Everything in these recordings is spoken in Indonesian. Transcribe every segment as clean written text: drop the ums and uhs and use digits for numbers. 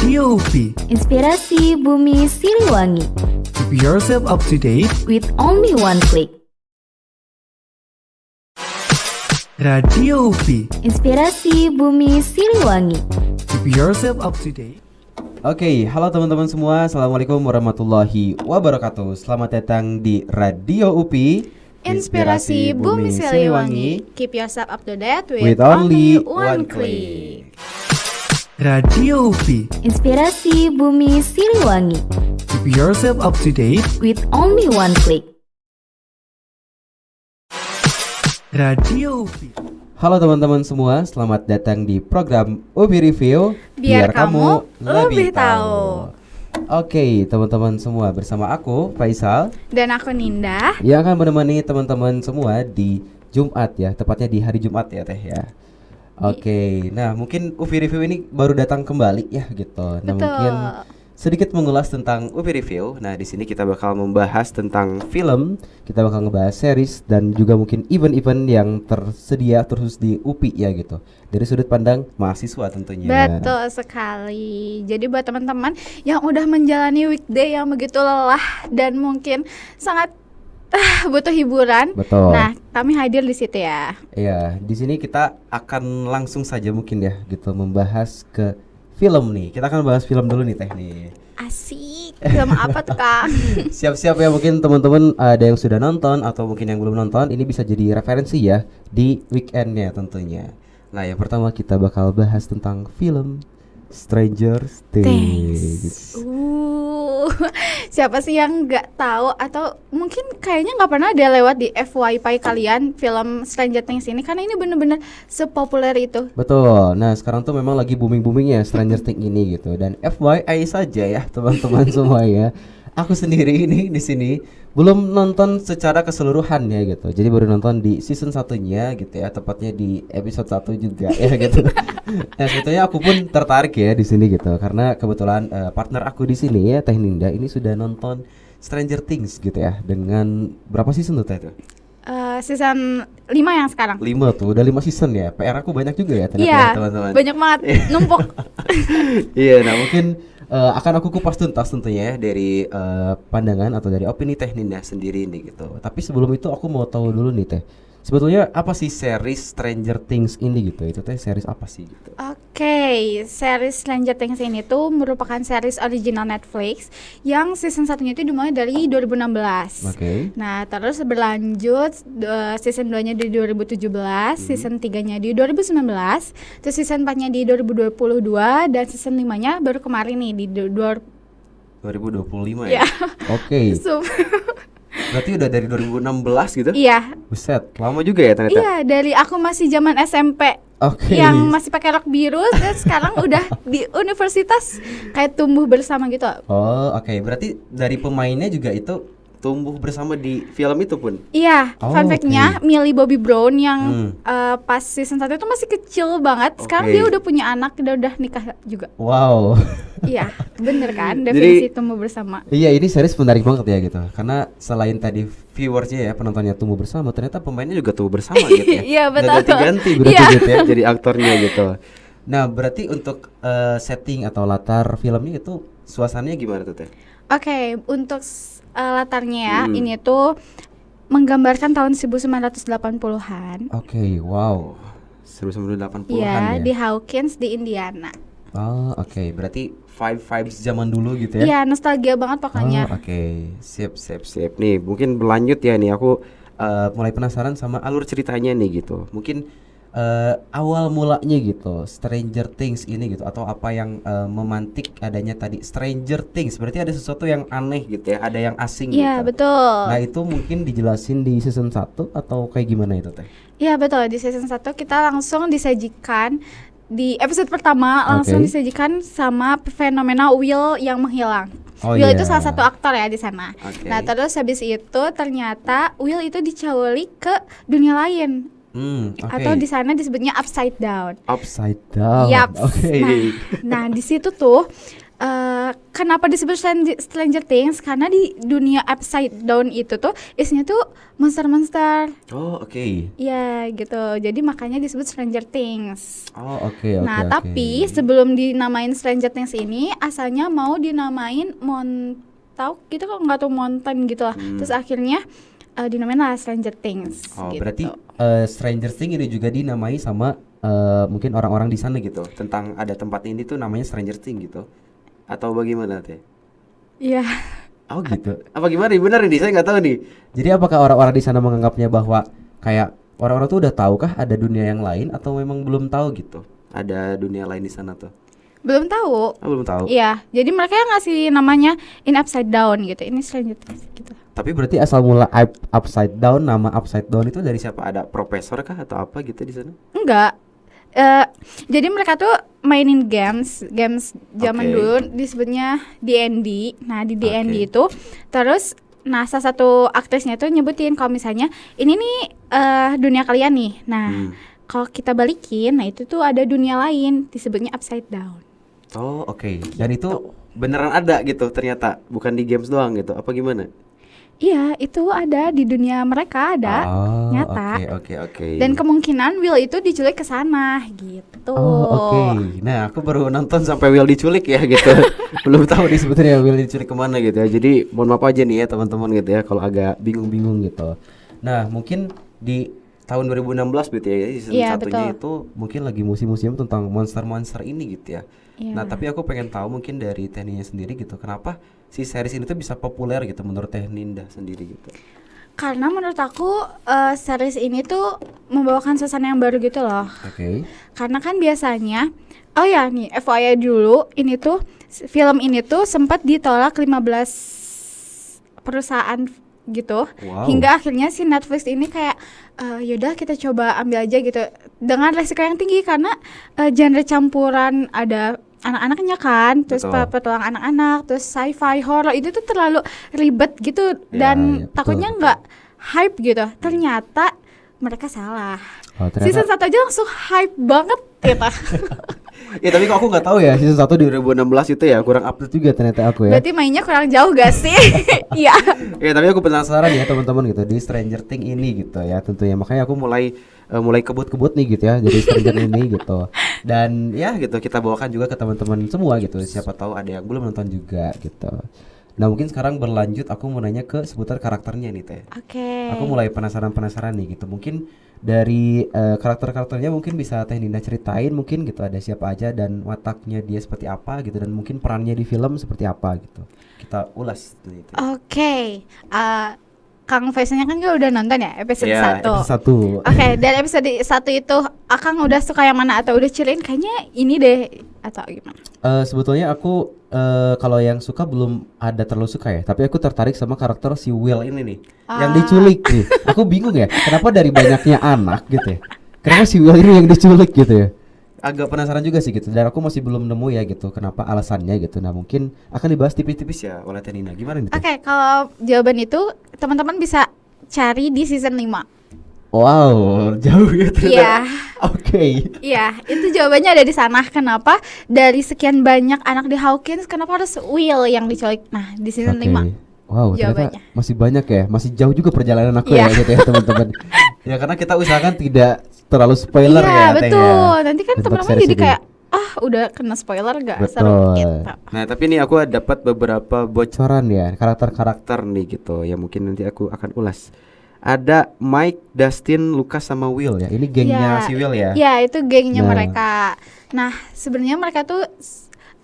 Radio UPI. Inspirasi Bumi Siliwangi. Keep yourself up to date. With only one click. Radio UPI. Inspirasi Bumi Siliwangi. Keep yourself up to date. Oke, halo teman-teman semua. Assalamualaikum warahmatullahi wabarakatuh. Selamat datang di Radio UPI, Inspirasi Bumi Siliwangi. Keep yourself up to date with only one click. Radio UPI. Inspirasi Bumi Siliwangi. Keep yourself up to date. With only one click. Radio UPI. Halo teman-teman semua, selamat datang di program UPI Review. Biar kamu lebih tahu. Oke, teman-teman semua, bersama aku Faisal Dan aku Ninda yang akan menemani teman-teman semua di Jumat ya, tepatnya di hari Jumat ya Teh ya. Oke, nah mungkin UPI Review ini baru datang kembali ya gitu. Nah Betul. mungkin sedikit mengulas tentang UPI Review. Nah di sini kita bakal membahas tentang film, kita bakal ngebahas series dan juga mungkin event-event yang tersedia terus di UPI ya gitu. Dari sudut pandang mahasiswa tentunya. Betul sekali. Jadi buat teman-teman yang udah menjalani weekday yang begitu lelah dan mungkin sangat butuh hiburan. Betul. Nah, kami hadir di situ ya. Iya, di sini kita akan langsung saja mungkin ya gitu membahas ke film nih. Kita akan bahas film dulu nih Teh nih. Asik. Film apa tuh, Kang? Siap-siap ya, mungkin teman-teman ada yang sudah nonton atau mungkin yang belum nonton, ini bisa jadi referensi ya di weekendnya tentunya. Nah, yang pertama kita bakal bahas tentang film Stranger Things. Siapa sih yang nggak tahu atau mungkin kayaknya nggak pernah ada lewat di FYP kalian film Stranger Things ini karena ini bener-bener sepopuler itu. Betul. Nah, sekarang tuh memang lagi booming-boomingnya Stranger Things ini gitu. Dan FYI saja ya teman-teman semua ya. Aku sendiri ini di sini belum nonton secara keseluruhan ya gitu. Jadi baru nonton di season 1-nya gitu ya, tepatnya di episode 1 juga ya gitu. Nah, sebetulnya aku pun tertarik ya di sini gitu karena kebetulan partner aku di sini ya Teh Ninda ini sudah nonton Stranger Things gitu ya. Dengan berapa season tuh Teh tuh? Season 5 yang sekarang. 5 tuh, udah 5 season ya. PR aku banyak juga ya ternyata Iya, ya, teman-teman. banyak banget numpuk. Iya, nah mungkin akan aku kupas tuntas tentunya ya dari pandangan atau dari opini Teh Ninda sendiri nih gitu. Tapi sebelum itu aku mau tahu dulu nih Teh, sebetulnya apa sih series Stranger Things ini gitu? Itu Teh series apa sih gitu? Oke, series Stranger Things ini tuh merupakan series original Netflix yang season satunya itu dimulai dari 2016. Oke. Nah, terus berlanjut season 2-nya di 2017, season 3-nya di 2019, terus season 4-nya di 2022 dan season 5-nya baru kemarin nih di 2025 Ya. ya. Oke. So- Berarti udah dari 2016 gitu? Iya. Buset, lama juga ya ternyata. Iya, dari aku masih zaman SMP. Oke. Yang masih pakai rok biru dan sekarang udah di universitas kayak tumbuh bersama gitu. Oh, oke. Berarti dari pemainnya juga itu tumbuh bersama di film itu pun. Iya, Oh, fun fact-nya oke. Millie Bobby Brown yang pas season 1 itu masih kecil banget. Sekarang Oke. dia udah punya anak dan udah nikah juga. Wow. Iya, bener kan? Definisi tumbuh bersama. Iya, ini series menarik banget ya gitu. Karena selain tadi viewersnya ya, penontonnya tumbuh bersama, ternyata pemainnya juga tumbuh bersama gitu ya. Iya, betul. Nggak ganti-ganti berarti Iya. gitu ya, jadi aktornya gitu. Nah, berarti untuk setting atau latar filmnya itu suasananya gimana tuh Teh? Oke, untuk latarnya ya, ini tuh menggambarkan tahun 1980-an. Oke, wow. 1980-an Iya, ya. di Hawkins di Indiana. Oh, oke. Berarti vibes zaman dulu gitu ya. Iya, nostalgia banget pokoknya. Oh, oke. Sip. Nih, mungkin berlanjut ya nih. Aku mulai penasaran sama alur ceritanya nih gitu. Mungkin awal mulanya gitu Stranger Things ini gitu, atau apa yang memantik adanya tadi Stranger Things. Berarti ada sesuatu yang aneh gitu ya, ada yang asing Iya, gitu. betul. Nah, itu mungkin dijelasin di season 1 atau kayak gimana itu Teh? Iya, betul. Di season 1 kita langsung disajikan di episode pertama langsung Oke. disajikan sama fenomena Will yang menghilang. Oh, Will iya. itu salah satu aktor ya di sana. Oke. Nah, terus habis itu ternyata Will itu diculik ke dunia lain. Oke. Atau di sana disebutnya upside down. Upside down. Yaps. Oke. Nah, di situ tuh kenapa disebut Stranger Things? Karena di dunia Upside Down itu tuh isinya tuh monster-monster. Oh, oke. Ya gitu. Jadi makanya disebut Stranger Things. Oh, oke. Nah, tapi sebelum dinamain Stranger Things ini asalnya mau dinamain Montauk gitu, kok nggak tahu Mountain gitu lah. Terus akhirnya dinamain lah Stranger Things. Oh, gitu. berarti Stranger Things ini juga dinamai sama mungkin orang-orang di sana gitu. Tentang ada tempat ini tuh namanya Stranger Things gitu. Atau bagaimana teh? Iya. Oh gitu. Apa gimana nih? Benar nih, saya nggak tahu nih. Jadi apakah orang-orang di sana menganggapnya bahwa kayak orang-orang tuh udah tahu kah ada dunia yang lain atau memang belum tahu gitu? Ada dunia lain di sana tuh? Belum tahu. Oh, belum tahu. Iya. Jadi mereka yang ngasih namanya In Upside Down gitu. Ini Stranger Things gitu. Tapi berarti asal mula Upside Down, nama Upside Down itu dari siapa? Ada profesor kah atau apa gitu di sana? Enggak. Jadi mereka tuh mainin games zaman Oke. dulu disebutnya D&D. Nah, di D&D Oke. itu terus salah satu aktrisnya tuh nyebutin kalau misalnya ini nih dunia kalian nih. Nah, kalau kita balikin, nah itu tuh ada dunia lain disebutnya Upside Down. Oh, oke. Dan itu beneran ada gitu ternyata, bukan di games doang gitu. Apa gimana? Iya, itu ada di dunia mereka ada. Oh, nyata. Oke. Dan kemungkinan Will itu diculik ke sana gitu. Oh, oke. Nah, aku baru nonton sampai Will diculik ya gitu. Belum tahu nih sebetulnya Will diculik kemana gitu ya. Jadi mohon maaf aja nih ya teman-teman gitu ya kalau agak bingung-bingung gitu. Nah, mungkin di tahun 2016 gitu ya, season Iya, satunya betul. itu mungkin lagi musim-musim tentang monster-monster ini gitu ya. Iya. Nah, tapi aku pengen tahu mungkin dari Teh Ninda sendiri gitu, kenapa si series ini tuh bisa populer gitu menurut Teh Ninda sendiri gitu. Karena menurut aku series ini tuh membawakan suasana yang baru gitu loh. Oke. Karena kan biasanya, oh ya nih FYI dulu, ini tuh film ini tuh sempat ditolak 15 perusahaan gitu. Wow. Hingga akhirnya si Netflix ini kayak yaudah kita coba ambil aja gitu dengan resiko yang tinggi karena genre campuran ada anak-anaknya kan, terus Betul. petualang anak-anak, terus sci-fi horror itu tuh terlalu ribet gitu Ya, dan ya, betul, takutnya betul. nggak hype gitu. Ternyata mereka salah. Oh, Season 1 aja langsung hype banget gitu. Ya tapi kok aku nggak tahu ya season 1 di 2016 itu ya kurang update juga ternyata aku ya. Berarti mainnya kurang jauh gak sih? Iya. Ya tapi aku penasaran ya teman-teman gitu di Stranger Things ini gitu ya tentunya makanya aku mulai kebut-kebut nih gitu ya jadi Stranger ini gitu. Dan ya gitu kita bawakan juga ke teman-teman semua gitu siapa tahu ada yang belum nonton juga gitu. Nah mungkin sekarang berlanjut aku mau nanya ke seputar karakternya nih Teh. Oke. Aku mulai penasaran nih gitu. Mungkin dari karakter-karakternya mungkin bisa Teh Ninda ceritain mungkin gitu ada siapa aja dan wataknya dia seperti apa gitu dan mungkin perannya di film seperti apa gitu. Kita ulas gitu. Oke. Kang Faisalnya kan udah nonton ya episode 1. Episode 1. Oke, dari episode 1 itu Akang udah suka yang mana atau udah ceritain kayaknya ini deh atau gimana? Sebetulnya aku kalau yang suka belum ada terlalu suka ya, tapi aku tertarik sama karakter si Will ini nih, yang diculik nih. Aku bingung ya, kenapa dari banyaknya anak gitu ya, kenapa si Will ini yang diculik gitu ya? Agak penasaran juga sih gitu, dan aku masih belum nemu ya gitu, kenapa alasannya gitu. Nah mungkin akan dibahas tipis-tipis ya oleh Teh Nina. Gimana nih? Teh? Oke, kalau jawaban itu teman-teman bisa cari di season 5. Wow, jauh ya ternyata. Iya. Oke. Iya, itu jawabannya ada di sana. Kenapa dari sekian banyak anak di Hawkins kenapa harus Will yang diculik? Nah, di season 5. Wow, ternyata jawabannya. masih banyak ya, masih jauh juga perjalanan aku Iya. ya gitu ya teman-teman. Ya karena kita usahakan tidak terlalu spoiler Iya, ya, Teh, betul. ya. Nanti kan Untuk teman-teman series jadi ini. kayak udah kena spoiler gak Betul. seru gitu. Nah tapi nih aku dapat beberapa bocoran ya karakter-karakter nih gitu ya mungkin nanti aku akan ulas. Ada Mike, Dustin, Lucas sama Will ya. Ini gengnya si Will ya. Iya, itu gengnya Nah. mereka. Nah, sebenarnya mereka tuh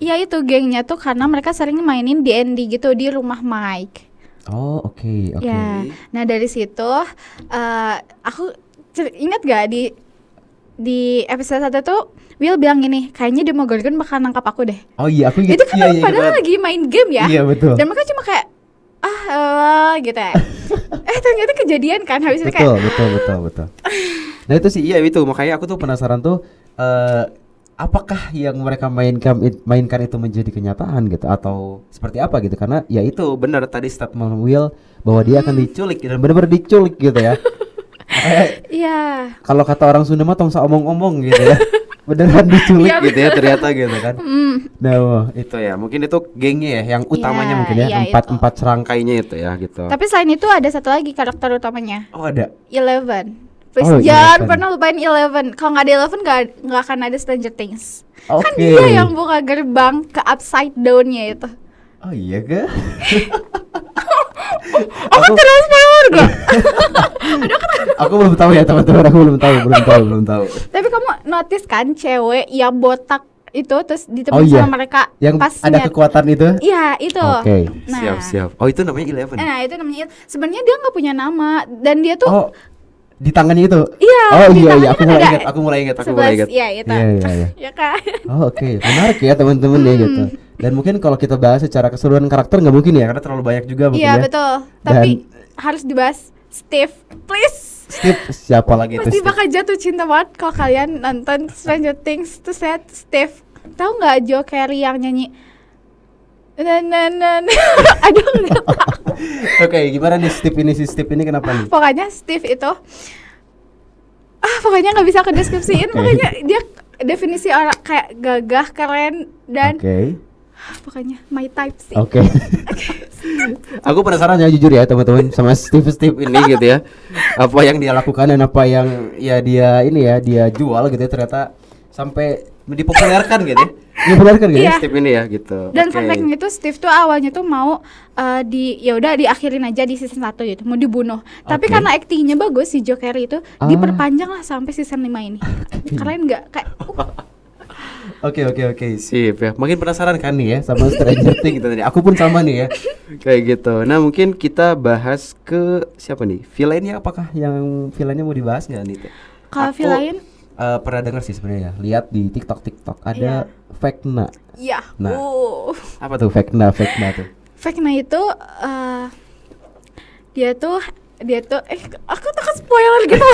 ya itu gengnya tuh karena mereka sering mainin D&D gitu di rumah Mike. Oh oke. Ya. Nah, dari situ aku ingat gak di episode 1 tuh Will bilang gini, kayaknya Demogorgon bakal nangkap aku deh. Oh iya aku ingat. Itu kan padahal lagi main game ya. Iya betul. Dan mereka cuma kayak gitu ya. Ternyata kejadian kan habis itu Betul, kayak betul. Nah itu sih iya itu makanya aku tuh penasaran tuh apakah yang mereka mainkan itu menjadi kenyataan gitu atau seperti apa gitu karena ya itu benar tadi statement Will bahwa dia akan diculik dan benar-benar diculik gitu ya. Kayak iya. kalau kata orang Sunda mah tong omong-omong gitu ya. beneran diculik Iya, gitu ya ternyata gitu kan. Nah, wah, itu ya mungkin itu gengnya ya yang utamanya Iya, mungkin ya iya, empat serangkainya itu ya gitu. Tapi selain itu ada satu lagi karakter utamanya, Oh ada. Eleven. Please Oh, jangan 11. pernah lupain Eleven. Kalau nggak ada Eleven nggak akan ada Stranger Things. Kan Oke. dia yang buka gerbang ke upside down-nya itu. Oh iya ke? Aku terus spoiler gak? Aku belum tahu ya teman-teman, aku belum tahu. Tapi kamu notice kan cewek yang botak itu terus Oh ditemuin iya. sama mereka Yang pas ada nyet- kekuatan itu? Iya itu. Oke. Nah, Siap. Oh itu namanya Eleven. Nah itu namanya. Sebenarnya dia nggak punya nama dan dia tuh Oh di tangannya itu? Iya, Oh di iya, tangannya aku kan mulai ada ingat, aku mulai ingat. 11, iya itu. Iya. Ya kan. Oh oke, menarik ya teman-teman ya gitu. Dan mungkin kalau kita bahas secara keseluruhan karakter nggak mungkin ya, karena terlalu banyak juga mungkin Iya ya. betul. Tapi harus dibahas Steve, please. Steve siapa lagi itu? Pasti Steve? bakal jatuh cinta banget kalau kalian nonton Stranger Things terus lihat Steve. Tahu nggak Joe Carey yang nyanyi? Aduh nggak tahu. Oke, gimana nih Steve ini si Steve ini kenapa nih? Pokoknya Steve itu pokoknya nggak bisa kedeskripsiin. Oke. Pokoknya dia definisi orang kayak gagah, keren dan Oke. pokoknya my type sih. Oke. Aku penasaran ya jujur ya teman-teman sama Steve ini gitu ya. Apa yang dia lakukan dan apa yang ya dia ini ya dia jual gitu ya ternyata sampai dipopulerkan gitu ya. Dipopulerkan gitu ya Iya. Steve ini ya gitu. Dan Oke. fun fact-nya itu Steve tuh awalnya tuh mau ya udah diakhirin aja di season 1 gitu, mau dibunuh. Tapi Oke. karena aktingnya bagus si Joe Carey itu diperpanjang lah sampai season 5 ini. Keren nggak? Kayak Oke, sip ya. Makin penasaran kan nih ya sama Stranger Things gitu tadi. Aku pun sama nih ya. Kayak gitu. Nah, mungkin kita bahas ke siapa nih? Villainnya apakah yang villainnya mau dibahas nggak nih? Teh? kalau Aku, villain pernah dengar sih sebenarnya. Lihat di TikTok ada Vecna. ya. Nah. Apa tuh Vecna tuh? Vecna itu dia tuh aku takut spoiler gitu.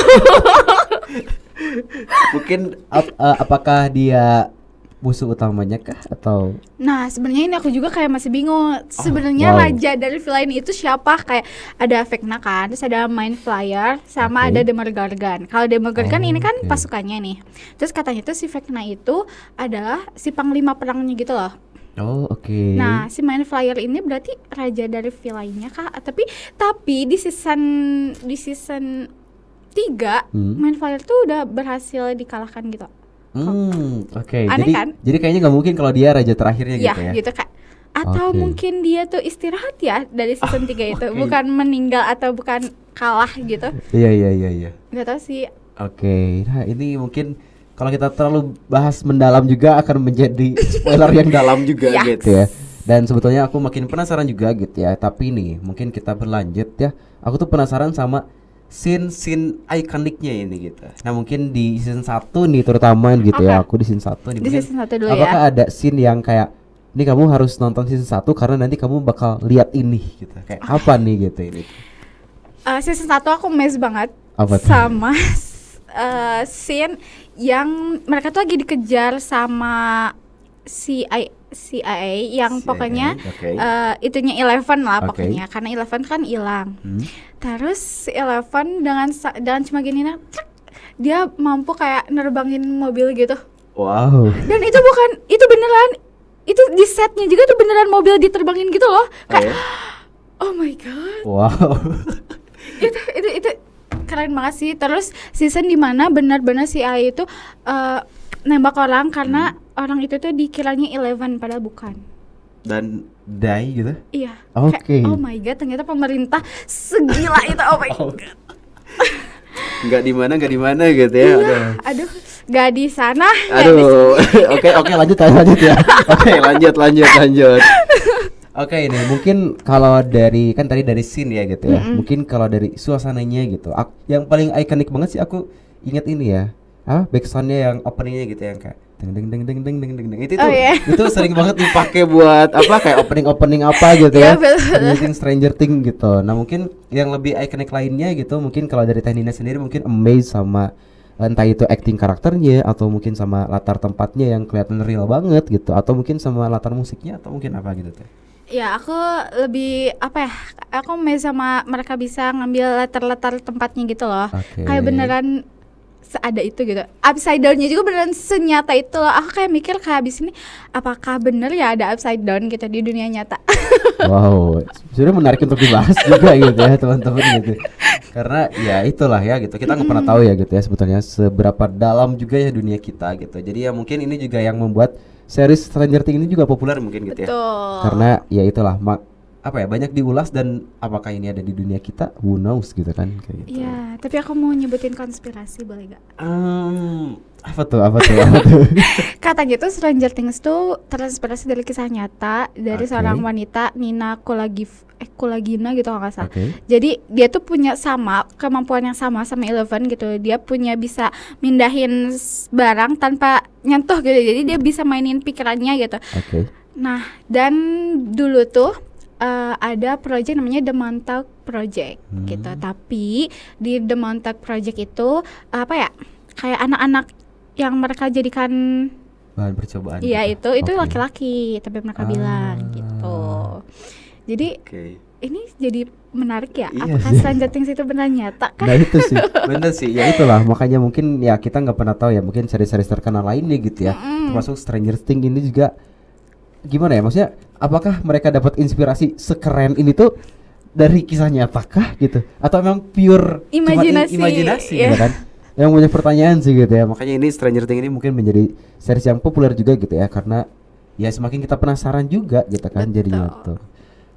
Mungkin apakah dia musuh utamanya kah atau Nah, sebenarnya ini aku juga kayak masih bingung. Sebenarnya wow. raja dari villain itu siapa? Kayak ada Vecna kan, terus ada Mind Flayer, sama Oke. ada Demogorgon. Kalau Demogorgon ini kan Oke. pasukannya nih. Terus katanya tuh si Vecna itu adalah si panglima perangnya gitu loh. Oh, oke. Nah, si Mind Flayer ini berarti raja dari villainnya kah? Tapi di season 3 Mind Flayer tuh udah berhasil dikalahkan gitu. Oke. Aneh Jadi kan? jadi kayaknya nggak mungkin kalau dia raja terakhirnya Ya, gitu ya. gitu Kak. Atau Oke. mungkin dia tuh istirahat ya dari season 3 itu, oke. bukan meninggal atau bukan kalah gitu. Iya. Gak tahu sih. Oke, nah ini mungkin kalau kita terlalu bahas mendalam juga akan menjadi spoiler yang dalam juga Yaks. gitu ya. Dan sebetulnya aku makin penasaran juga gitu ya. Tapi nih mungkin kita berlanjut ya. Aku tuh penasaran sama scene ikoniknya ini gitu. Nah mungkin di season 1 nih terutama gitu ya. Oke. Aku di season 1 nih. Di mungkin season 1 dulu apakah ya. ada scene yang kayak ini kamu harus nonton season 1 karena nanti kamu bakal lihat ini gitu. Kayak apa nih gitu ini. Season 1 aku amazed banget Apa tuh? sama scene yang mereka tuh lagi dikejar sama CIA yang CIA, pokoknya oke. itunya Eleven lah Oke. pokoknya karena Eleven kan hilang. Terus si Eleven dengan cuma gini nah, cek, dia mampu kayak nerbangin mobil gitu. Wow. Dan itu beneran, itu di setnya juga tuh beneran mobil diterbangin gitu loh. Kayak oh my god. Wow. itu keren banget sih. Terus season dimana benar-benar si AI itu nembak orang karena orang itu tuh dikiranya Eleven padahal bukan. Dan die gitu. Iya. Oke. Kayak, oh my god, ternyata pemerintah segila itu. Oh my god. Nggak di mana gitu ya. Iya, aduh, gak di sana. Aduh. Oke, lanjut ya. Oke, lanjut. Oke, ini mungkin kalau dari kan tadi dari scene ya gitu ya. Mungkin kalau dari suasananya gitu. Yang paling ikonik banget sih aku ingat ini ya. Backsoundnya yang openingnya gitu yang kayak deng deng deng deng deng deng deng deng. Itu Oh, iya. itu sering banget dipakai buat apa kayak opening apa gitu Iya, ya. betul. Stranger Things gitu. Nah, mungkin yang lebih ikonik lainnya gitu mungkin kalau dari Tanina sendiri mungkin amazed sama entah itu acting karakternya atau mungkin sama latar tempatnya yang kelihatan real banget gitu atau mungkin sama latar musiknya atau mungkin apa gitu teh. Ya, aku lebih apa ya? Aku amazed sama mereka bisa ngambil latar-latar tempatnya gitu loh. Oke. Kayak beneran seada itu gitu. Upside down-nya juga beneran senyata itu loh. Aku kayak mikir kayak habis ini apakah bener ya ada upside down gitu di dunia nyata. Wow, sebenarnya menarik untuk dibahas juga gitu ya teman-teman gitu. Karena ya itulah ya gitu. Kita nggak pernah tahu ya gitu ya sebetulnya seberapa dalam juga ya dunia kita gitu. Jadi ya mungkin ini juga yang membuat series Stranger Things ini juga populer mungkin gitu ya. Betul. Karena ya itulah apa ya banyak diulas dan apakah ini ada di dunia kita, who knows gitu kan kayak gitu. Iya, tapi aku mau nyebutin konspirasi boleh gak? Apa tuh? Katanya tuh Stranger Things tuh terinspirasi dari kisah nyata dari Oke. seorang wanita Nina Kulagina gitu kalau nggak salah. Oke. Jadi dia tuh punya kemampuan yang sama Eleven gitu. Dia punya bisa mindahin barang tanpa nyentuh gitu. Jadi dia bisa mainin pikirannya gitu. Oke. Nah, dan dulu tuh ada project namanya The Montauk Project gitu. Tapi di The Montauk Project itu apa ya? Kayak anak-anak yang mereka jadikan Bahan percobaan. iya gitu. itu Oke. laki-laki tapi mereka bilang gitu. Jadi Oke. ini jadi menarik ya. Iya Apakah sih. Stranger Things itu benar nyata kan? Nah itu sih, bener sih. Ya itulah makanya mungkin ya kita nggak pernah tahu ya mungkin seri-seri terkenal lainnya gitu ya. Termasuk Stranger Things ini juga gimana ya maksudnya? Apakah mereka dapat inspirasi sekeren ini tuh dari kisah nyata kah gitu? Atau memang pure cuma imajinasi Iya. gitu kan? Yang banyak pertanyaan sih gitu ya. Makanya ini Stranger Things ini mungkin menjadi series yang populer juga gitu ya karena ya semakin kita penasaran juga gitu kan jadinya tuh.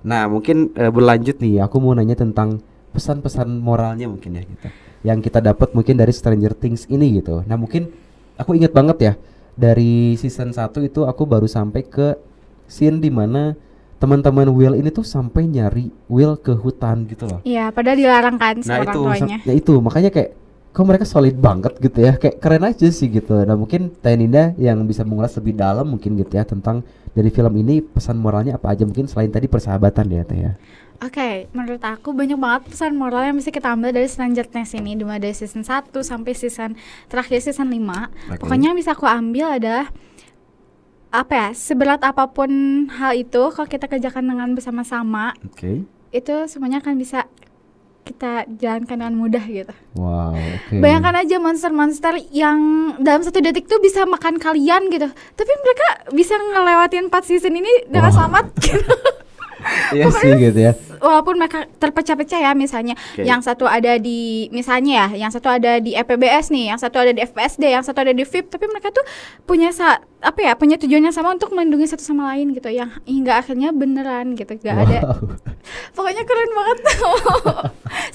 Nah mungkin berlanjut nih aku mau nanya tentang pesan-pesan moralnya mungkin ya gitu yang kita dapat mungkin dari Stranger Things ini gitu. Nah mungkin aku ingat banget ya dari season 1 itu aku baru sampai ke scene di mana teman-teman Will ini tuh sampai nyari Will ke hutan gitu loh. Iya, padahal dilarang kan Nah sama orang itu tuanya. ya itu makanya kayak kok mereka solid banget gitu ya kayak keren aja sih gitu. Nah mungkin Teh Ninda yang bisa mengulas lebih dalam mungkin gitu ya tentang dari film ini pesan moralnya apa aja mungkin selain tadi persahabatan ya Teh ya. Oke, menurut aku banyak banget pesan moral yang bisa kita ambil dari Stranger Things ini dimulai dari season 1 sampai season terakhir season 5. Oke. Pokoknya yang bisa aku ambil adalah apa ya, seberat apapun hal itu kalau kita kerjakan dengan bersama-sama Oke. itu semuanya akan bisa kita jalankan dengan mudah gitu. Wow, oke. Bayangkan aja monster-monster yang dalam 1 detik tuh bisa makan kalian gitu. Tapi mereka bisa ngelewatin 4 season ini dengan Wow. selamat gitu. Iya sih gitu ya. Walaupun mereka terpecah-pecah ya misalnya Oke. yang satu ada di misalnya ya, yang satu ada di EPBS nih, yang satu ada di FPSD, yang satu ada di VIP, tapi mereka tuh punya punya tujuan yang sama untuk melindungi satu sama lain gitu, yang hingga akhirnya beneran gitu, gak ada. Pokoknya keren banget.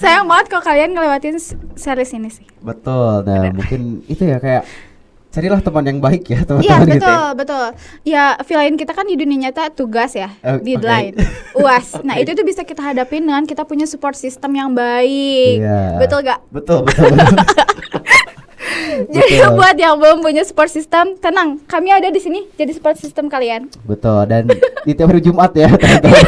Sayang banget kalau kalian ngelewatin series ini sih. Betul. Nah, mungkin itu ya kayak carilah teman yang baik ya Iya teman-teman gitu betul ya. betul. Ya villain kita kan di dunia nyata tugas ya, Oke. deadline, UAS. Nah Oke. itu tuh bisa kita hadapin dengan kita punya support system yang baik. Iya. Betul gak? Betul. Jadi Betul. buat yang belum punya support system, tenang, kami ada di sini jadi support system kalian. Betul. Dan di tiap hari Jumat ya teman-teman.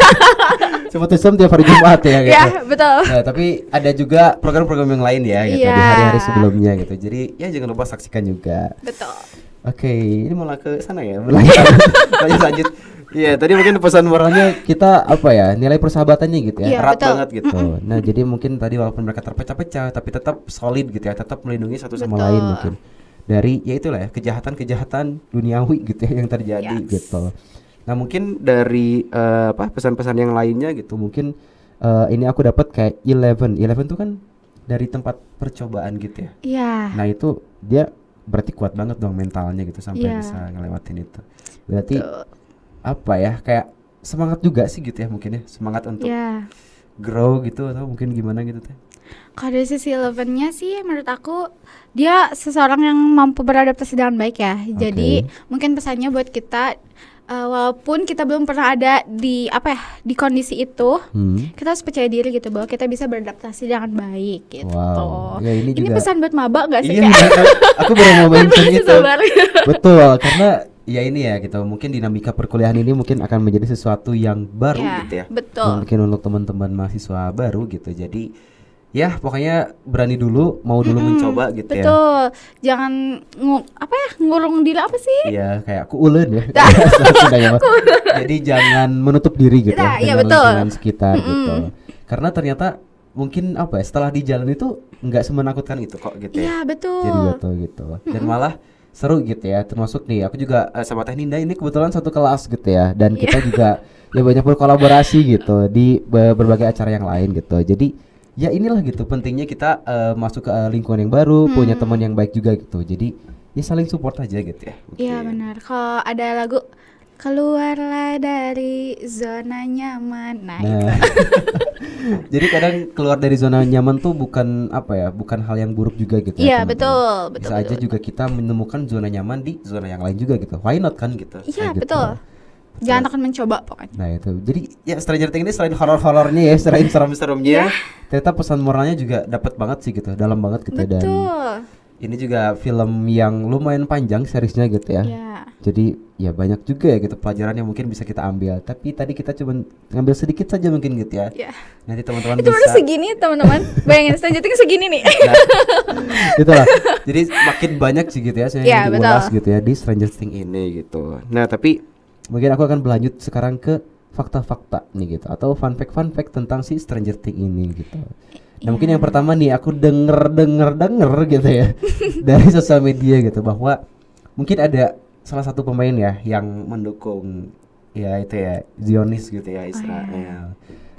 Support system tiap hari Jumat ya gitu. Ya betul. Nah, tapi ada juga program-program yang lain ya gitu Iya. di hari-hari sebelumnya gitu. Jadi ya jangan lupa saksikan juga. Betul. Oke, ini malah ke sana ya. Lanjut. Iya, tadi mungkin pesan moralnya kita apa ya? Nilai persahabatannya gitu ya. Iya, Erat betul. banget gitu. Nah, jadi mungkin tadi walaupun mereka terpecah-pecah tapi tetap solid gitu ya, tetap melindungi satu sama Betul. lain mungkin. Dari ya itulah ya, kejahatan-kejahatan duniawi gitu ya yang terjadi Yes. gitu. Nah, mungkin dari pesan-pesan yang lainnya gitu. Mungkin ini aku dapat kayak Eleven tuh kan dari tempat percobaan gitu ya. Iya. Nah itu dia berarti kuat banget dong mentalnya gitu sampai Iya. bisa ngelewatin itu. Berarti Betul. apa ya kayak semangat juga sih gitu ya mungkin ya semangat untuk Iya. grow gitu atau mungkin gimana gitu teh. Kalau dari sisi Eleven-nya sih menurut aku dia seseorang yang mampu beradaptasi dengan baik ya. Jadi mungkin pesannya buat kita walaupun kita belum pernah ada di di kondisi itu, kita harus percaya diri gitu bahwa kita bisa beradaptasi dengan baik gitu. Wow. Ya, ini juga pesan buat maba gak sih? iya, aku baru mau mention itu. Sabar. Betul, karena ya ini ya gitu. Mungkin dinamika perkuliahan ini mungkin akan menjadi sesuatu yang baru Ya, gitu ya. betul. Mungkin untuk teman-teman mahasiswa baru gitu. Jadi ya pokoknya berani dulu, mau dulu mencoba gitu ya. Betul. Jangan ngurung diri apa sih? Iya, kayak aku ulen ya. Sundanya mah. Jadi jangan menutup diri gitu Nah, ya iya, dengan betul. lingkungan sekitar gitu. Karena ternyata mungkin setelah di jalan itu nggak semenakutkan itu kok gitu Iya, ya. betul. Jadi betul gitu. Dan malah seru gitu ya. Termasuk nih aku juga sama Teh Ninda ini kebetulan satu kelas gitu ya. Dan kita juga ya banyak berkolaborasi gitu di berbagai acara yang lain gitu. Jadi ya inilah gitu pentingnya kita masuk ke lingkungan yang baru, punya teman yang baik juga gitu. Jadi ya saling support aja gitu ya. Iya, Mungkin. benar. Kalau ada lagu keluarlah dari zona nyaman. Nah, itu. Nah, jadi kadang keluar dari zona nyaman tuh bukan apa ya, bukan hal yang buruk juga gitu Iya, ya, teman-teman. betul, betul, Bisa aja betul. juga kita menemukan zona nyaman di zona yang lain juga gitu. Why not kan gitu? Iya, Kayak gitu. betul. Jangan takut mencoba pokoknya. Nah itu, jadi ya Stranger Things ini selain horor-horornya ya, selain serem-seremnya, ternyata pesan moralnya juga dapat banget sih gitu, dalam banget gitu. Dan Betul. ini juga film yang lumayan panjang seriesnya gitu ya. Iya. Jadi ya banyak juga ya gitu pelajaran yang mungkin bisa kita ambil. Tapi tadi kita cuma ngambil sedikit saja mungkin gitu ya. Iya. Nanti teman-teman Itu baru bisa. segini, teman-teman. Bayangin Stranger Things segini nih. Nah, itulah. Jadi makin banyak sih gitu ya, Iya, yang diulas betul. gitu ya di Stranger Things ini gitu. Nah tapi mungkin aku akan berlanjut sekarang ke fakta-fakta nih gitu, atau fun fact tentang si Stranger Things ini gitu. Nah mungkin yang pertama nih aku denger gitu ya dari sosial media gitu, bahwa mungkin ada salah satu pemain ya yang mendukung ya itu ya Zionis gitu ya, Israel.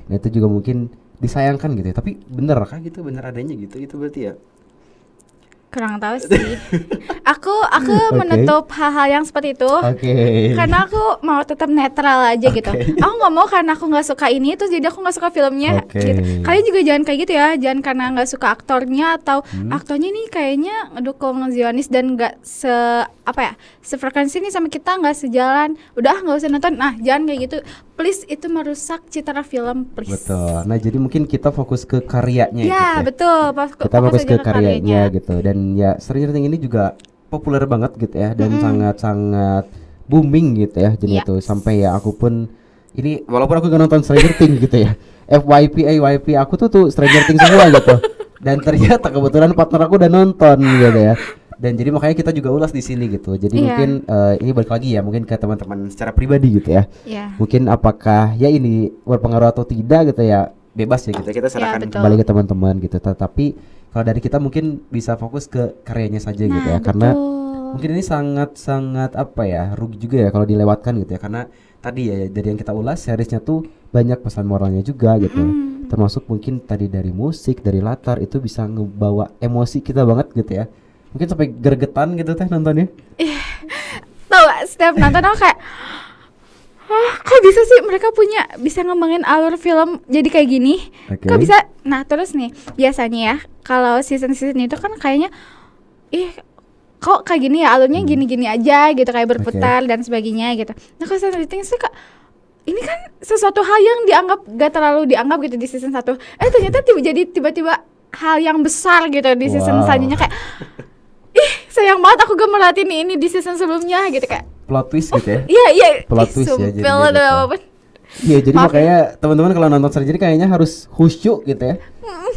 Nah itu juga mungkin disayangkan gitu ya, tapi bener kah gitu, bener adanya gitu itu berarti ya? Kurang tahu sih. Aku menutup hal-hal yang seperti itu. Oke. Karena aku mau tetap netral aja gitu. Aku nggak mau karena aku nggak suka ini terus jadi aku nggak suka filmnya. Oke. Gitu. Kalian juga jangan kayak gitu ya. Jangan karena nggak suka aktornya atau aktornya nih kayaknya ngedukung Zionis dan nggak sefrekuensi nih sama kita, nggak sejalan. Udah nggak usah nonton. Nah jangan kayak gitu. Please, itu merusak citra film. Please. Betul. Nah jadi mungkin kita fokus ke karyanya Ya gitu ya. betul. Kita fokus ke karyanya gitu. Dan ya Stranger Things ini juga populer banget gitu ya, dan sangat-sangat booming gitu ya. Jadi Yes. itu sampai ya aku pun ini walaupun aku gak nonton Stranger Things gitu ya, FYP aku tuh Stranger Things semua gitu. Dan ternyata kebetulan partner aku udah nonton gitu ya. Dan jadi makanya kita juga ulas di sini gitu. Jadi Iya. mungkin ini balik lagi ya mungkin ke teman-teman secara pribadi gitu ya. Ya. Mungkin apakah ya ini berpengaruh atau tidak gitu ya, bebas ya gitu. Kita serahkan betul. kembali ke teman-teman gitu. Tetapi kalau dari kita mungkin bisa fokus ke karyanya saja gitu ya. Nah, Karena betul. mungkin ini sangat apa ya, rugi juga ya kalau dilewatkan gitu ya. Karena tadi ya dari yang kita ulas seriesnya tuh banyak pesan moralnya juga gitu. Termasuk mungkin tadi dari musik, dari latar itu bisa ngebawa emosi kita banget gitu ya. Mungkin sampai gregetan gitu Teh nontonnya. Tahu gak, setiap nonton aku kayak kok bisa sih mereka bisa ngembangin alur film jadi kayak gini. Oke. Kok bisa? Nah terus nih biasanya ya kalau season itu kan kayaknya kok kayak gini ya alurnya gini-gini aja gitu, kayak berputar dan sebagainya gitu. Nah kalau season itu kak ini kan sesuatu hal yang dianggap gak terlalu dianggap gitu di season 1. Ternyata tiba-tiba hal yang besar gitu di season Wow. selanjutnya, kayak sayang banget aku gak merhatiin ini di season sebelumnya gitu, kayak Plot twist gitu ya. iya Plot twist ya sumpel jadinya ada gitu. apapun. Iya, jadi Maaf makanya teman-teman kalau nonton Stranger kayaknya harus khusyuk gitu ya.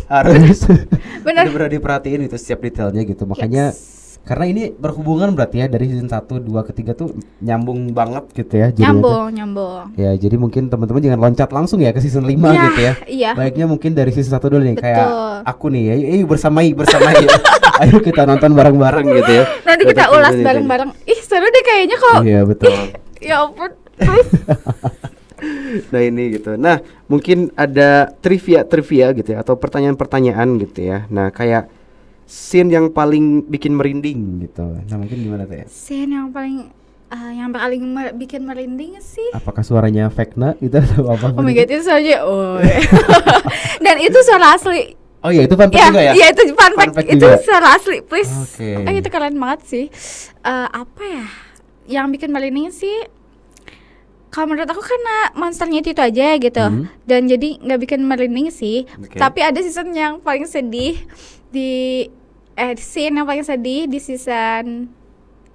Harus Bener. benar-benar diperhatiin itu setiap detailnya gitu. Makanya karena ini berhubungan berarti ya dari season 1, 2, ketiga tuh nyambung banget gitu ya. Jadi Nyambung. ya jadi mungkin teman-teman jangan loncat langsung ya ke season 5 Ya, gitu ya. iya. Baiknya mungkin dari season 1 dulu nih, kayak Betul. aku nih ya. Ayo bersamai ya. Ayo kita nonton bareng-bareng gitu ya. Nanti kita Nonton ulas season ini. bareng-bareng. Seru deh kayaknya kok. Iya, betul. Ya ampun. Terus Nah ini gitu. Nah mungkin ada trivia gitu ya, atau pertanyaan gitu ya. Nah kayak scene yang paling bikin merinding gitu. Nah mungkin gimana Teh? scene yang paling bikin merinding sih. Apakah suaranya Vecna gitu atau apa? Oh my god, itu saja. Dan itu suara asli. Oh iya itu fun fact juga ya? Iya itu fun fact. fact Itu juga. suara asli, please. Oke. Itu keren banget sih. Apa ya? Yang bikin merinding sih, kalau menurut aku karena monsternya itu aja gitu, dan jadi nggak bikin merinding sih. Oke. Tapi ada season yang paling sedih scene yang paling sedih di season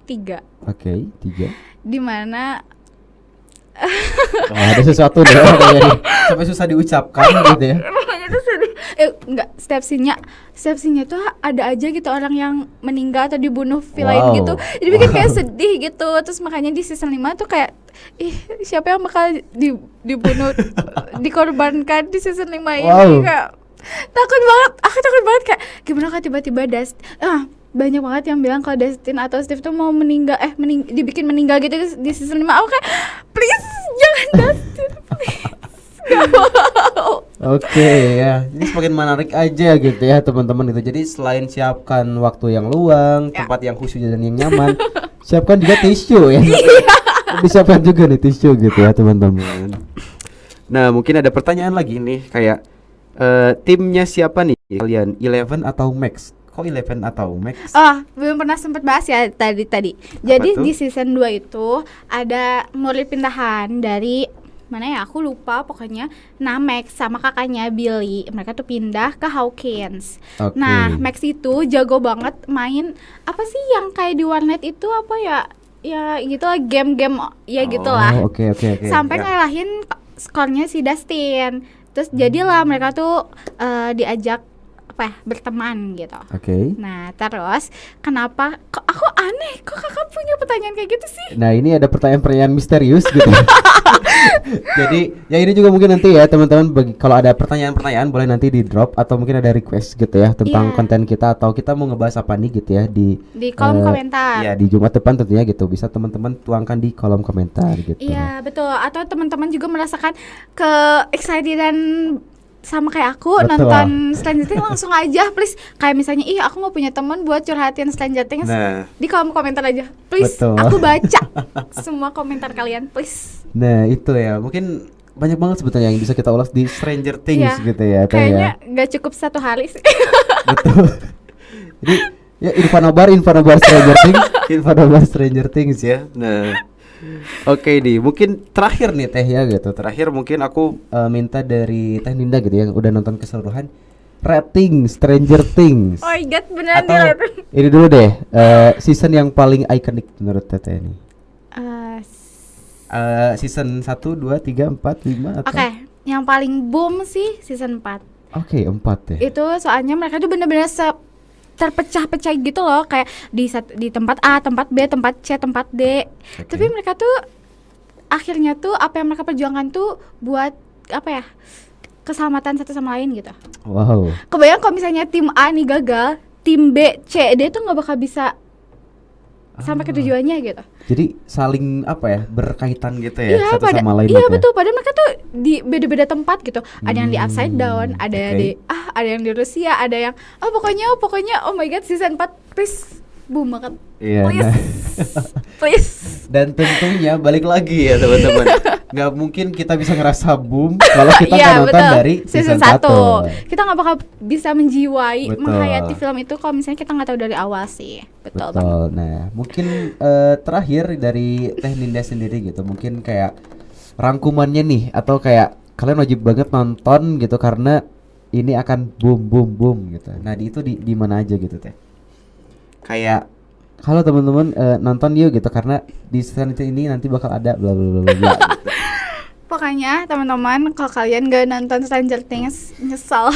3, Oke, 3. di mana Oh, ada sesuatu deh kayaknya. Sampai susah diucapkan gitu ya. pokoknya itu sedih. Enggak, setiap scene-nya tuh ada aja gitu orang yang meninggal atau dibunuh villain Wow. gitu. Jadi bikin kayak sedih gitu. Terus makanya di season 5 tuh kayak siapa yang bakal dibunuh dikorbankan di season 5 ini Wow. kayak Aku takut banget kayak gimana kalau tiba-tiba banyak banget yang bilang kalau Dustin atau Steve tuh mau meninggal dibikin meninggal gitu di season 5. Aku kayak please jangan Dustin please. Gak mau. Oke ya, ini semakin menarik aja gitu ya teman-teman itu. Jadi selain siapkan waktu yang luang, tempat yang khusyuk dan yang nyaman, siapkan juga tisu ya. Disiapkan juga nih tisu gitu ya teman-teman. Nah mungkin ada pertanyaan lagi nih kayak timnya siapa nih kalian? Eleven atau Max? Kok Eleven atau Max? Belum pernah sempat bahas ya tadi. Jadi tuh? di season 2 itu ada murid pindahan dari mana ya, aku lupa pokoknya. Nah Max sama kakaknya Billy mereka tuh pindah ke Hawkins. Oke. Nah Max itu jago banget main apa sih yang kayak di warnet itu apa ya gitulah game-game ya gitulah. Oke. Sampai Ya. ngalahin skornya si Dustin. Terus jadilah mereka tuh diajak berteman gitu. Oke. Nah terus kenapa kok aku aneh kok kakak punya pertanyaan kayak gitu sih? Nah ini ada pertanyaan-pertanyaan misterius gitu. Jadi ya ini juga mungkin nanti ya teman-teman kalau ada pertanyaan-pertanyaan boleh nanti di drop atau mungkin ada request gitu ya tentang konten kita atau kita mau ngebahas apa nih gitu ya di kolom komentar. Ya di Jumat depan tentunya gitu bisa teman-teman tuangkan di kolom komentar gitu. Iya betul, atau teman-teman juga merasakan ke excited dan sama kayak aku Betul. nonton Stranger Things langsung aja please, kayak misalnya aku nggak punya teman buat curhatin Stranger Things, di kolom komentar aja please. Betul. Aku baca semua komentar kalian please. Nah itu ya mungkin banyak banget sebetulnya yang bisa kita ulas di Stranger Things gitu ya Teh, kayaknya ya. nggak cukup 1 hari sih. Betul. Jadi ya Infanobar Stranger Things ya. Nah oke nih, mungkin terakhir nih Teh ya gitu. Terakhir mungkin aku minta dari Teh Ninda gitu ya, udah nonton keseluruhan, rating Stranger Things. Oh my god, beneran Atau ini dulu deh, season yang paling ikonik menurut Teteh ini. Season 1, 2, 3, 4, 5 atau? Oke, yang paling boom sih season 4. Oke, 4 ya. Itu soalnya mereka tuh bener-bener terpecah-pecah gitu loh, kayak di tempat A, tempat B, tempat C, tempat D. Tapi mereka tuh akhirnya tuh apa yang mereka perjuangkan tuh buat keselamatan satu sama lain gitu. Wow. Kebayang kalau misalnya tim A nih gagal, tim B, C, D tuh nggak bakal bisa sampai ke tujuannya gitu. Jadi saling berkaitan gitu ya, satu sama lain. Iya betul, padahal mereka tuh di beda-beda tempat gitu. Ada yang di upside down, ada ada yang di Rusia, ada yang pokoknya oh my god season 4 please boom banget. Iya. Please. Dan tentunya balik lagi ya teman-teman. Nggak mungkin kita bisa ngerasa boom kalau kita nggak nonton betul. dari season 1. Kita nggak bakal bisa menjiwai, menghayati film itu kalau misalnya kita nggak tahu dari awal sih. Betul. Nah, mungkin terakhir dari Teh Ninda sendiri gitu, mungkin kayak rangkumannya nih atau kayak kalian wajib banget nonton gitu karena ini akan boom gitu. Nah, itu di mana aja gitu Teh? Kayak kalau teman-teman nonton yuk gitu karena di season ini nanti bakal ada bla bla bla bla. Gitu. Pokoknya teman-teman kalau kalian gak nonton Stranger Things nyesal.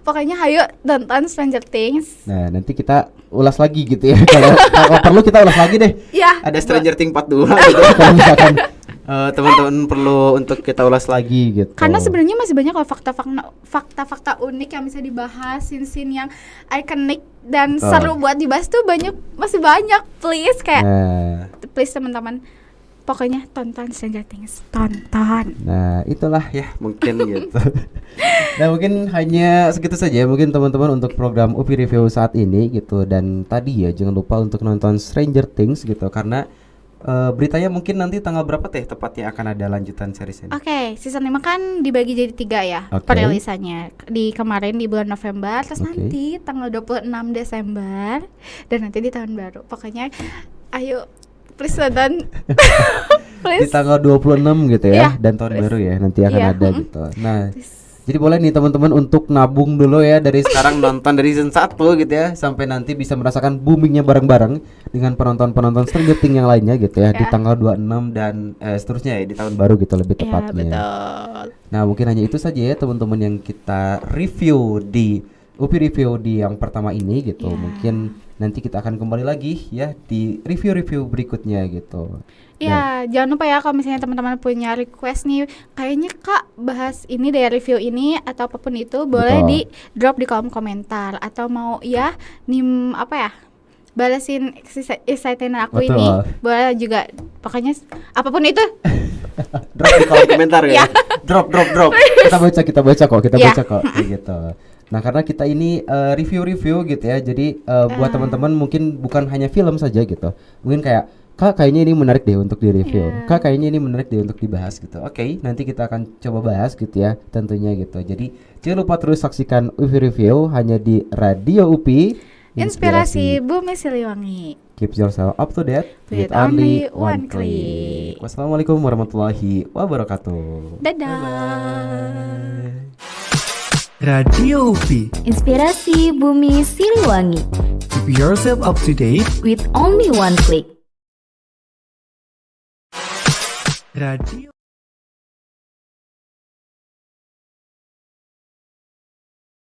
Pokoknya ayo nonton Stranger Things. Nah nanti kita ulas lagi gitu ya. Kalau perlu kita ulas lagi deh. Ya. Ada Stranger Things Part 2 gitu. Kalau misalkan teman-teman perlu untuk kita ulas lagi gitu. Karena sebenarnya masih banyak loh fakta-fakta unik yang bisa dibahas, scene-scene yang ikonik dan seru buat dibahas tuh masih banyak. Please please teman-teman. Pokoknya tonton Stranger Things, tonton. Nah itulah ya mungkin gitu. Nah mungkin hanya segitu saja mungkin teman-teman untuk program UPI Review saat ini gitu. Dan tadi ya jangan lupa untuk nonton Stranger Things gitu karena beritanya mungkin nanti tanggal berapa Teh tepatnya akan ada lanjutan series ini? Oke, season 5 kan dibagi jadi 3 ya perilisannya. Di kemarin di bulan November, terus nanti tanggal 26 Desember dan nanti di tahun baru. Pokoknya ayo please nonton. Please. Di tanggal 26 gitu ya, dan tahun baru ya nanti akan ada gitu. Nah, jadi boleh nih teman-teman untuk nabung dulu ya dari sekarang nonton dari season 1 gitu ya sampai nanti bisa merasakan boomingnya bareng-bareng dengan penonton-penonton Stranger Things yang lainnya gitu ya di tanggal 26 dan seterusnya ya di tahun baru gitu lebih tepatnya. Betul. Nah, mungkin hanya itu saja ya teman-teman yang kita review di UPI Review di yang pertama ini gitu. Mungkin nanti kita akan kembali lagi ya di review-review berikutnya gitu. Ya, jangan lupa ya kalau misalnya teman-teman punya request nih, kayaknya Kak bahas ini deh, review ini atau apapun itu, boleh Betul. di drop di kolom komentar atau mau ya balesin excited aku Betul. ini, boleh juga. Pokoknya apapun itu. Drop di kolom komentar ya. Drop. Kita baca kok, Ya. kayak gitu. Nah, karena kita ini review-review gitu ya. Jadi buat teman-teman mungkin bukan hanya film saja gitu. Mungkin kayak Kak kayaknya ini menarik deh untuk direview. Kak kayaknya ini menarik deh untuk dibahas gitu. Oke, nanti kita akan coba bahas gitu ya, tentunya gitu. Jadi jangan lupa terus saksikan UFI Review hanya di Radio UPI. Inspirasi Bumi Siliwangi. Keep yourself up to date With only one click. Wassalamualaikum warahmatullahi wabarakatuh. Dadah. Radio UPI. Inspirasi Bumi Siliwangi. Keep yourself up to date. With only one click. Radio